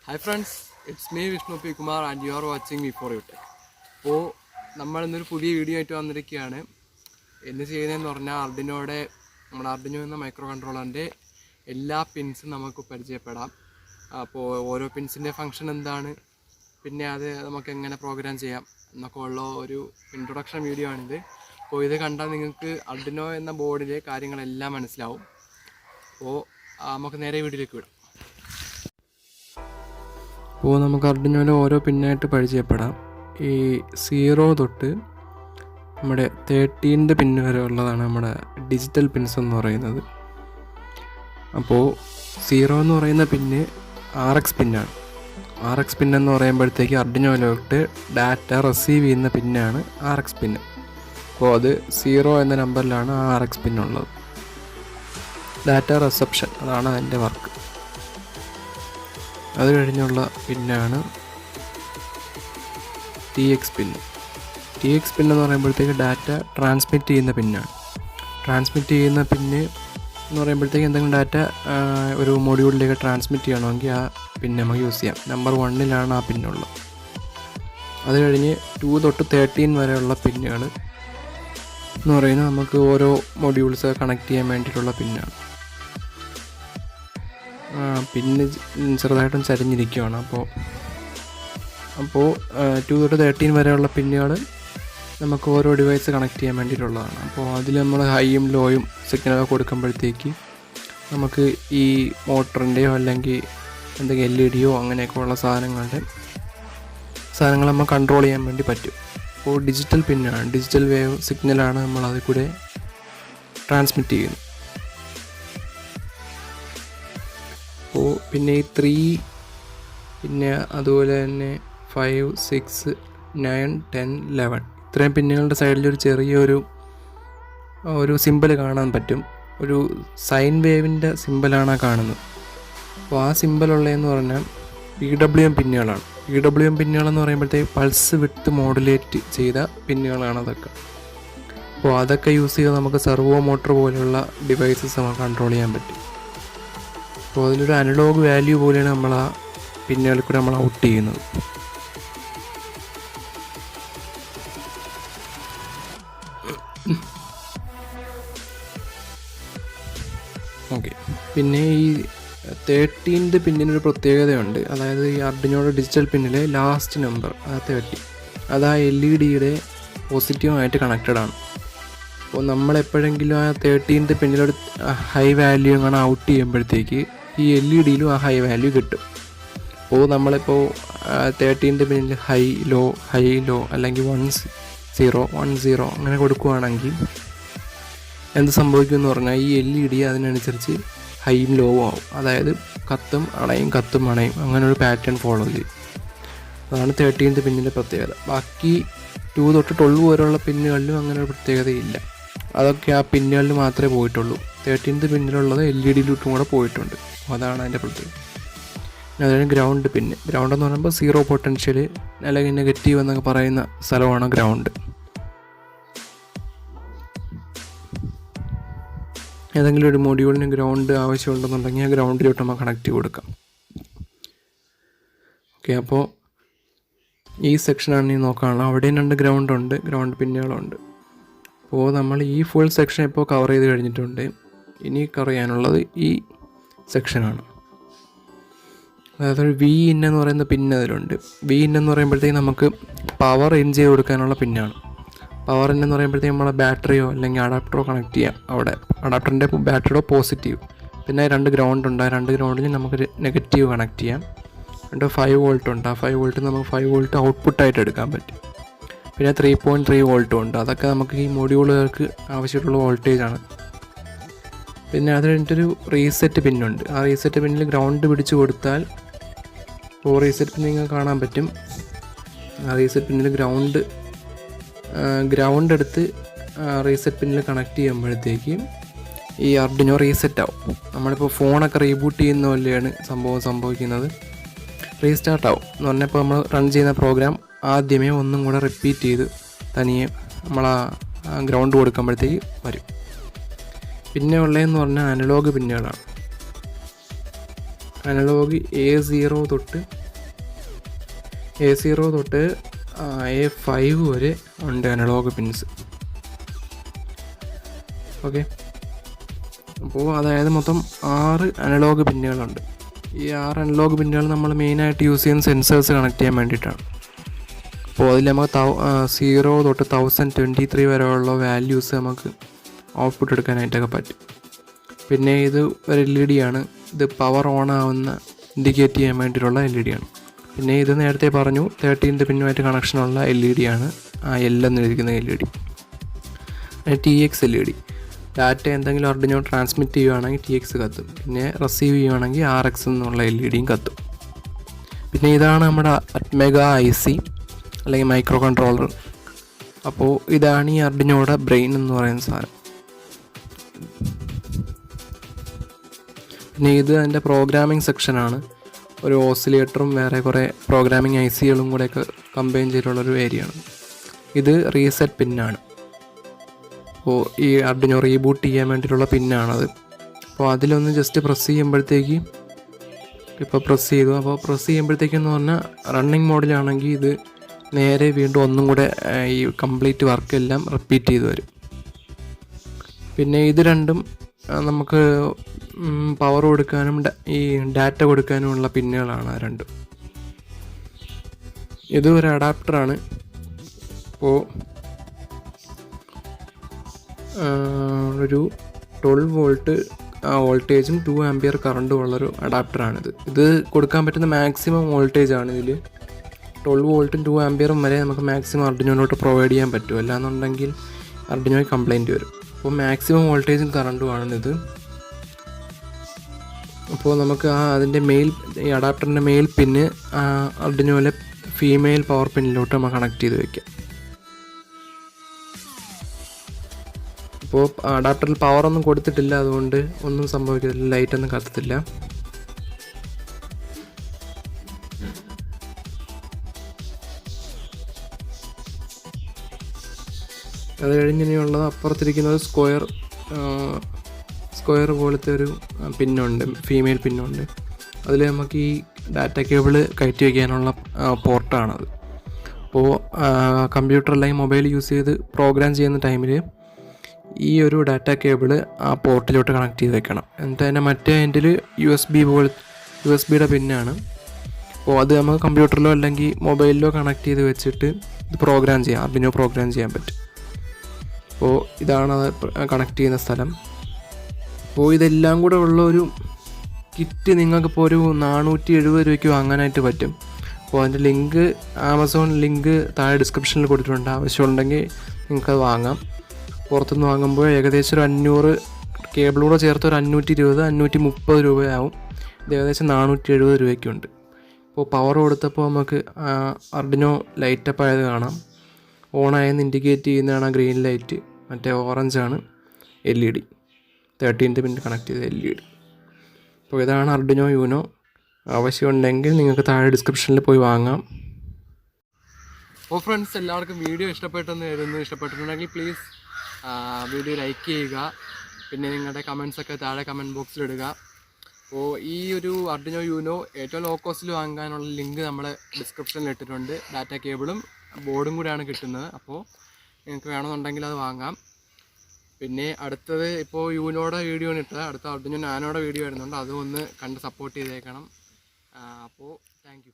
Hi friends, it's me Vishnu P. Kumar and you are watching me for you. അപ്പോൾ നമ്മൾ ഇന്നൊരു പുതിയ video ആയിട്ട് വന്നിരിക്കുകയാണ്. എന്ന് ചെയ്യുന്നതെന്ന് പറഞ്ഞാൽ നമ്മുടെ ആർഡിനോ എന്ന മൈക്രോ കൺട്രോളറിൻ്റെ എല്ലാ പിൻസും നമുക്ക് പരിചയപ്പെടാം. അപ്പോൾ ഓരോ പിൻസിൻ്റെ ഫങ്ഷൻ എന്താണ്, പിന്നെ അത് നമുക്ക് എങ്ങനെ പ്രോഗ്രാം ചെയ്യാം എന്നൊക്കെ ഉള്ള ഒരു ഇൻട്രൊഡക്ഷൻ വീഡിയോ ആണിത്. അപ്പോൾ ഇത് കണ്ടാൽ നിങ്ങൾക്ക് ആർഡിനോ എന്ന ബോർഡിലെ കാര്യങ്ങളെല്ലാം മനസ്സിലാവും. അപ്പോൾ നമുക്ക് നേരെ വീഡിയോയിലേക്ക് വിടാം. അപ്പോൾ നമുക്ക് ആർഡിനോയിലെ ഓരോ പിന്നായിട്ട് പരിചയപ്പെടാം. ഈ 0 തൊട്ട് നമ്മുടെ 13 പിന്ന് വരെ ഉള്ളതാണ് നമ്മുടെ ഡിജിറ്റൽ പിൻസ് എന്ന് പറയുന്നത്. അപ്പോൾ 0 എന്ന് പറയുന്ന പിന്ന് RX പിന്നാണ്. RX പിൻ എന്ന് പറയുമ്പോഴത്തേക്ക് ആർഡിനോയിലോട്ട് ഡാറ്റ റിസീവ് ചെയ്യുന്ന പിന്നാണ് RX പിന്ന്. അപ്പോൾ അത് 0 എന്ന നമ്പറിലാണ് RX പിന്നുള്ളത്. ഡാറ്റ റിസപ്ഷൻ അതാണ് അതിൻ്റെ വർക്ക്. അത് കഴിഞ്ഞുള്ള പിന്നാണ് TX പിന്ന്. TX പിന്ന് എന്ന് പറയുമ്പോഴത്തേക്ക് ഡാറ്റ ട്രാൻസ്മിറ്റ് ചെയ്യുന്ന പിന്നാണ്. ട്രാൻസ്മിറ്റ് ചെയ്യുന്ന പിന്ന് എന്ന് പറയുമ്പോഴത്തേക്ക് എന്തെങ്കിലും ഡാറ്റ ഒരു മൊഡ്യൂളിലേക്ക് ട്രാൻസ്മിറ്റ് ചെയ്യണമെങ്കിൽ ആ പിന്ന് നമുക്ക് യൂസ് ചെയ്യാം. നമ്പർ 1 ആ പിന്നുള്ളത്. അത് കഴിഞ്ഞ് 2 തൊട്ട് 13 വരെയുള്ള പിന്നുകൾ എന്ന് പറയുന്നത് നമുക്ക് ഓരോ മൊഡ്യൂൾസ് കണക്ട് ചെയ്യാൻ വേണ്ടിയിട്ടുള്ള പിന്നാണ്. പിന്നെ ചെറുതായിട്ടും ചരിഞ്ഞിരിക്കുകയാണ്. അപ്പോൾ 2 തൊട്ട് 13 വരെയുള്ള പിന്നുകൾ നമുക്ക് ഓരോ ഡിവൈസ് കണക്ട് ചെയ്യാൻ വേണ്ടിയിട്ടുള്ളതാണ്. അപ്പോൾ അതിൽ നമ്മൾ ഹൈയും ലോയും സിഗ്നലൊക്കെ കൊടുക്കുമ്പോഴത്തേക്ക് നമുക്ക് ഈ മോട്ടറിൻ്റെയോ അല്ലെങ്കിൽ എന്തെങ്കിലും LED അങ്ങനെയൊക്കെ ഉള്ള സാധനങ്ങൾ നമ്മൾ കൺട്രോൾ ചെയ്യാൻ വേണ്ടി പറ്റും. അപ്പോൾ ഡിജിറ്റൽ പിന്നാണ്, ഡിജിറ്റൽ വേവ് സിഗ്നലാണ് നമ്മൾ അതിൽ കൂടെ ട്രാൻസ്മിറ്റ് ചെയ്യുന്നത്. അപ്പോൾ പിന്നെ ഈ 3 പിന്നെ അതുപോലെ തന്നെ 5, 6, 9, 10, 11 ഇത്രയും പിന്നുകളുടെ സൈഡിലൊരു ചെറിയൊരു സിമ്പിൾ കാണാൻ പറ്റും. ഒരു സൈൻ വേവിൻ്റെ സിമ്പിളാണ് കാണുന്നത്. അപ്പോൾ ആ സിമ്പിളുള്ളതെന്ന് പറഞ്ഞാൽ PWM പിന്നുകളാണ്. PWM പിന്നുകളെന്ന് പറയുമ്പോഴത്തേക്ക് പൾസ് വിട്ട് മോഡുലേറ്റ് ചെയ്ത പിന്നുകളാണ് അതൊക്കെ. അപ്പോൾ അതൊക്കെ യൂസ് ചെയ്ത് നമുക്ക് സെർവോ മോട്ടർ പോലെയുള്ള ഡിവൈസസ് നമുക്ക് കൺട്രോൾ ചെയ്യാൻ പറ്റും. അപ്പോൾ അതിലൊരു അനലോഗ് വാല്യൂ പോലെയാണ് നമ്മൾ ആ പിന്നുകളിൽ കൂടെ നമ്മൾ ഔട്ട് ചെയ്യുന്നത്. ഓക്കെ, പിന്നെ ഈ 13th പിന്നിനൊരു പ്രത്യേകതയുണ്ട്. അതായത് ഈ ആർഡിനോയുടെ ഡിജിറ്റൽ പിന്നിലെ ലാസ്റ്റ് നമ്പർ 30 അത് ആ LED പോസിറ്റീവായിട്ട് കണക്റ്റഡ് ആണ്. അപ്പോൾ നമ്മളെപ്പോഴെങ്കിലും ആ 13th പിന്നിലൊരു ഹൈ വാല്യൂ അങ്ങനെ ഔട്ട് ചെയ്യുമ്പോഴത്തേക്ക് ഈ LED ആ ഹൈ വാല്യൂ കിട്ടും. അപ്പോൾ നമ്മളിപ്പോൾ 13th പിന്നിൽ ഹൈ ലോ അല്ലെങ്കിൽ 1 0 അങ്ങനെ കൊടുക്കുകയാണെങ്കിൽ എന്ത് സംഭവിക്കുമെന്ന് പറഞ്ഞാൽ ഈ LED അതിനനുസരിച്ച് ഹൈയും ലോവും ആവും. അതായത് കത്തും അണയും അങ്ങനെ ഒരു പാറ്റേൺ ഫോളോ ചെയ്യും. അതാണ് 13th പിന്നിൻ്റെ പ്രത്യേകത. ബാക്കി 2 തൊട്ട് 12 വരെയുള്ള പിന്നുകളിലും അങ്ങനെ ഒരു പ്രത്യേകതയില്ല. അതൊക്കെ ആ പിന്നുകളിൽ മാത്രമേ പോയിട്ടുള്ളൂ. 13th പിന്നിലുള്ളത് LED കൂടെ പോയിട്ടുണ്ട്. അതാണ് അതിൻ്റെ പ്രത്യേകത. അതായത് ഗ്രൗണ്ട് പിന്ന്. ഗ്രൗണ്ട് എന്ന് പറയുമ്പോൾ 0 പൊട്ടൻഷ്യൽ അല്ലെങ്കിൽ നെഗറ്റീവ് എന്നൊക്കെ പറയുന്ന സ്ഥലമാണ് ഗ്രൗണ്ട്. ഏതെങ്കിലും ഒരു മൊഡ്യൂളിന് ഗ്രൗണ്ട് ആവശ്യമുണ്ടെന്നുണ്ടെങ്കിൽ ആ ഗ്രൗണ്ടിലോട്ട് നമ്മൾ കണക്ട് ചെയ്ത് കൊടുക്കാം. ഓക്കെ, അപ്പോൾ ഈ സെക്ഷനാണ് നീ നോക്കാനുള്ളത്. അവിടെയും 2 ഗ്രൗണ്ട് പിന്നുകളുണ്ട്. അപ്പോൾ നമ്മൾ ഈ ഫുൾ സെക്ഷൻ ഇപ്പോൾ കവർ ചെയ്ത് കഴിഞ്ഞിട്ടുണ്ട്. ഇനി കവർ ചെയ്യാനുള്ളത് ഈ സെക്ഷനാണ്. അതായത് VIN എന്ന് പറയുന്ന പിന്ന് അതിലുണ്ട്. VIN എന്ന് പറയുമ്പോഴത്തേക്ക് നമുക്ക് പവർ ഇൻ ചെയ്ത് കൊടുക്കാനുള്ള പിന്നാണ്. പവർ ഇൻ എന്ന് പറയുമ്പോഴത്തേക്ക് നമ്മളെ ബാറ്ററിയോ അല്ലെങ്കിൽ അഡാപ്റ്ററോ കണക്ട് ചെയ്യാം. അവിടെ അഡാപ്റ്ററിൻ്റെ ബാറ്ററിയുടെ പോസിറ്റീവ്, പിന്നെ 2 ഗ്രൗണ്ട് ഉണ്ട്. ആ 2 ഗ്രൗണ്ടിൽ നമുക്ക് നെഗറ്റീവ് കണക്ട് ചെയ്യാം. 5 വോൾട്ട് ഉണ്ട്. ആ 5 വോൾട്ട് നമുക്ക് 5 വോൾട്ട് ഔട്ട്പുട്ടായിട്ട് എടുക്കാൻ പറ്റും. പിന്നെ 3.3 വോൾട്ടും ഉണ്ട്. അതൊക്കെ നമുക്ക് ഈ മൊഡ്യൂളുകൾക്ക് ആവശ്യമുള്ള വോൾട്ടേജാണ്. പിന്നെ അത് കഴിഞ്ഞിട്ടൊരു റീസെറ്റ് പിന്നുണ്ട്. ആ റീസെറ്റ് പിന്നിൽ ഗ്രൗണ്ട് പിടിച്ച് കൊടുത്താൽ ഇപ്പോൾ റീസെറ്റ് പിന്ന് നിങ്ങൾക്ക് കാണാൻ പറ്റും. ആ റീസെറ്റ് പിന്നിൽ ഗ്രൗണ്ട് എടുത്ത് റീസെറ്റ് പിന്നിൽ കണക്ട് ചെയ്യുമ്പോഴത്തേക്ക് ഈ ആർഡിനോ റീസെറ്റ് ആവും. നമ്മളിപ്പോൾ ഫോണൊക്കെ റീബൂട്ട് ചെയ്യുന്ന പോലെയാണ് സംഭവിക്കുന്നത്. റീസ്റ്റാർട്ട് ആവും എന്ന് പറഞ്ഞാൽ ഇപ്പോൾ നമ്മൾ റൺ ചെയ്യുന്ന പ്രോഗ്രാം ആദ്യമേ ഒന്നും കൂടെ റിപ്പീറ്റ് ചെയ്ത് തനിയെ നമ്മൾ ആ ഗ്രൗണ്ട് കൊടുക്കുമ്പോഴത്തേക്ക് വരും. പിന്നെ ഉള്ളതെന്ന് പറഞ്ഞാൽ അനലോഗ് പിന്നുകളാണ്. അനലോഗ് A0 തൊട്ട് A5 വരെ ഉണ്ട് അനലോഗ് പിൻസ്. ഓക്കെ, അപ്പോൾ അതായത് മൊത്തം 6 അനലോഗ് പിന്നുകളുണ്ട്. ഈ 6 അനലോഗ് പിന്നുകൾ നമ്മൾ മെയിനായിട്ട് യൂസ് ചെയ്യുന്ന സെൻസേഴ്സ് കണക്ട് ചെയ്യാൻ വേണ്ടിയിട്ടാണ്. അപ്പോൾ അതിൽ നമുക്ക് 0 തൊട്ട് 1023 വരെയുള്ള വാല്യൂസ് നമുക്ക് ഔട്ട്പുട്ട് എടുക്കാനായിട്ടൊക്കെ പറ്റും. പിന്നെ ഇത് ഒരു LED ആണ്. ഇത് പവർ ഓൺ ആവുന്ന ഇൻഡിക്കേറ്റ് ചെയ്യാൻ വേണ്ടിയിട്ടുള്ള LED ആണ്. പിന്നെ ഇത് നേരത്തെ പറഞ്ഞു 13th പിന്നുമായിട്ട് കണക്ഷനുള്ള LED ആണ്. L എന്നിരിക്കുന്ന LED. TX LED, data എന്തെങ്കിലും Arduino ട്രാൻസ്മിറ്റ് ചെയ്യുകയാണെങ്കിൽ TX കത്തും. പിന്നെ റിസീവ് ചെയ്യുകയാണെങ്കിൽ RX എന്നുള്ള LEDയും കത്തും. പിന്നെ ഇതാണ് നമ്മുടെ മെഗാ IC അല്ലെങ്കിൽ മൈക്രോ കൺട്രോളർ. അപ്പോൾ ഇതാണ് ഈ Arduinoയുടെ ബ്രെയിൻ എന്ന് പറയുന്ന സാധനം. പിന്നെ ഇത് അതിൻ്റെ പ്രോഗ്രാമിംഗ് സെക്ഷനാണ്. ഒരു ഓസിലേറ്ററും വേറെ കുറേ പ്രോഗ്രാമിംഗ് ICകളും കൂടെയൊക്കെ കമ്പൈൻ ചെയ്തിട്ടുള്ളൊരു ഏരിയയാണ്. ഇത് റീസെറ്റ് പിന്നാണ്. അപ്പോൾ ഈ Arduino റീബൂട്ട് ചെയ്യാൻ വേണ്ടിയിട്ടുള്ള പിന്നാണത്. അപ്പോൾ അതിലൊന്ന് ജസ്റ്റ് പ്രസ് ചെയ്യുമ്പോഴത്തേക്ക്, ഇപ്പോൾ പ്രസ് ചെയ്തു. അപ്പോൾ പ്രസ് ചെയ്യുമ്പോഴത്തേക്കെന്ന് പറഞ്ഞാൽ റണ്ണിങ് മോഡിലാണെങ്കിൽ ഇത് നേരെ വീണ്ടും ഒന്നും കൂടെ ഈ കംപ്ലീറ്റ് വർക്കെല്ലാം റിപ്പീറ്റ് ചെയ്ത് വരും. പിന്നെ ഇത് രണ്ടും നമുക്ക് പവർ കൊടുക്കാനും ഈ ഡാറ്റ കൊടുക്കാനുമുള്ള പിന്നുകളാണ് ആ രണ്ടും. ഇത് ഒരു അഡാപ്റ്ററാണ്. അപ്പോൾ ഒരു 12 വോൾട്ട് വോൾട്ടേജും 2 ആംപിയർ കറണ്ടും ഉള്ളൊരു അഡാപ്റ്ററാണിത്. ഇത് കൊടുക്കാൻ പറ്റുന്ന മാക്സിമം വോൾട്ടേജ് ആണ് ഇതിൽ. 12 വോൾട്ടും 2 ആംപിയറും വരെ നമുക്ക് മാക്സിമം Arduinoയിലോട്ട് പ്രൊവൈഡ് ചെയ്യാൻ പറ്റും. അല്ലാന്നുണ്ടെങ്കിൽ Arduinoയിൽ കംപ്ലൈൻറ്റ് വരും. അപ്പോൾ മാക്സിമം വോൾട്ടേജും കറണ്ടുമാണിത്. അപ്പോൾ നമുക്ക് അതിൻ്റെ ഈ അഡാപ്റ്ററിൻ്റെ മെയിൽ പിന്ന് Arduinoയിലെ ഫീമെയിൽ പവർ പിന്നിലോട്ട് നമ്മൾ കണക്ട് ചെയ്ത് വയ്ക്കാം. അപ്പോൾ അഡാപ്റ്ററിൽ പവറൊന്നും കൊടുത്തിട്ടില്ല, അതുകൊണ്ട് ഒന്നും സംഭവിക്കത്തില്ല, ലൈറ്റൊന്നും കത്തത്തില്ല. അത് കഴിഞ്ഞിനെയുള്ളത് അപ്പുറത്തിരിക്കുന്നത് സ്ക്വയർ പോലത്തെ ഒരു പിന്നുണ്ട്, ഫീമെയിൽ പിന്നുണ്ട്. അതിൽ നമുക്ക് ഈ ഡാറ്റ കേബിൾ കയറ്റി വയ്ക്കാനുള്ള പോർട്ടാണത്. അപ്പോൾ കമ്പ്യൂട്ടർ അല്ലെങ്കിൽ മൊബൈൽ യൂസ് ചെയ്ത് പ്രോഗ്രാം ചെയ്യുന്ന ടൈമിൽ ഈ ഒരു ഡാറ്റ കേബിൾ ആ പോർട്ടിലോട്ട് കണക്ട് ചെയ്ത് വെക്കണം. എന്നിട്ട് അതിൻ്റെ മറ്റേ എൻഡിൽ USB പിന്നാണ്. അപ്പോൾ അത് നമുക്ക് കമ്പ്യൂട്ടറിലോ അല്ലെങ്കിൽ മൊബൈലിലോ കണക്ട് ചെയ്ത് വെച്ചിട്ട് ഇത് പ്രോഗ്രാം ചെയ്യാം, Arduino പ്രോഗ്രാം ചെയ്യാൻ പറ്റും. അപ്പോൾ ഇതാണ് അത് കണക്ട് ചെയ്യുന്ന സ്ഥലം. അപ്പോൾ ഇതെല്ലാം കൂടെ ഉള്ള ഒരു കിറ്റ് നിങ്ങൾക്കിപ്പോൾ ഒരു 470 രൂപയ്ക്ക് വാങ്ങാനായിട്ട് പറ്റും. അപ്പോൾ അതിൻ്റെ ലിങ്ക്, ആമസോൺ ലിങ്ക് താഴെ ഡിസ്ക്രിപ്ഷനിൽ കൊടുത്തിട്ടുണ്ട്. ആവശ്യമുണ്ടെങ്കിൽ നിങ്ങൾക്കത് വാങ്ങാം. പുറത്തുനിന്ന് വാങ്ങുമ്പോൾ ഏകദേശം ഒരു 500 കേബിളൂടെ ചേർത്ത് ഒരു 520-530 രൂപയാവും. ഇത് ഏകദേശം 470 രൂപയ്ക്കുണ്ട്. അപ്പോൾ പവർ കൊടുത്തപ്പോൾ നമുക്ക് Arduino ലൈറ്റപ്പ് ആയത് കാണാം. ഓണായെന്ന് ഇൻഡിക്കേറ്റ് ചെയ്യുന്നതാണ് ഗ്രീൻ ലൈറ്റ്, മറ്റേ ഓറഞ്ചാണ് LED, 13th പിൻ കണക്ട് ചെയ്ത LED. അപ്പോൾ ഇതാണ് Arduino Uno. ആവശ്യമുണ്ടെങ്കിൽ നിങ്ങൾക്ക് താഴെ ഡിസ്ക്രിപ്ഷനിൽ പോയി വാങ്ങാം. അപ്പോൾ ഫ്രണ്ട്സ്, എല്ലാവർക്കും വീഡിയോ ഇഷ്ടപ്പെട്ടെന്ന് കരുതുന്നു. ഇഷ്ടപ്പെട്ടിട്ടുണ്ടെങ്കിൽ പ്ലീസ് വീഡിയോ ലൈക്ക് ചെയ്യുക. പിന്നെ നിങ്ങളുടെ കമൻസൊക്കെ താഴെ കമൻറ്റ് ബോക്സിലിടുക. അപ്പോൾ ഈ ഒരു Arduino Uno ഏറ്റവും ലോ കോസ്റ്റിൽ വാങ്ങാനുള്ള ലിങ്ക് നമ്മൾ ഡിസ്ക്രിപ്ഷനിൽ ഇട്ടിട്ടുണ്ട്. ഡാറ്റ കേബിളും ബോർഡും കൂടെയാണ് കിട്ടുന്നത്. അപ്പോൾ നിങ്ങൾക്ക് വേണമെന്നുണ്ടെങ്കിൽ അത് വാങ്ങാം. പിന്നെ അടുത്തത് ഇപ്പോൾ യൂനോയുടെ വീഡിയോ ആണ് ഇട്ടത്. അടുത്ത Arduino നാനോയുടെ വീഡിയോ വരുന്നുണ്ട്. അതും ഒന്ന് കണ്ട് സപ്പോർട്ട് ചെയ്തേക്കണം. അപ്പോൾ താങ്ക് യു.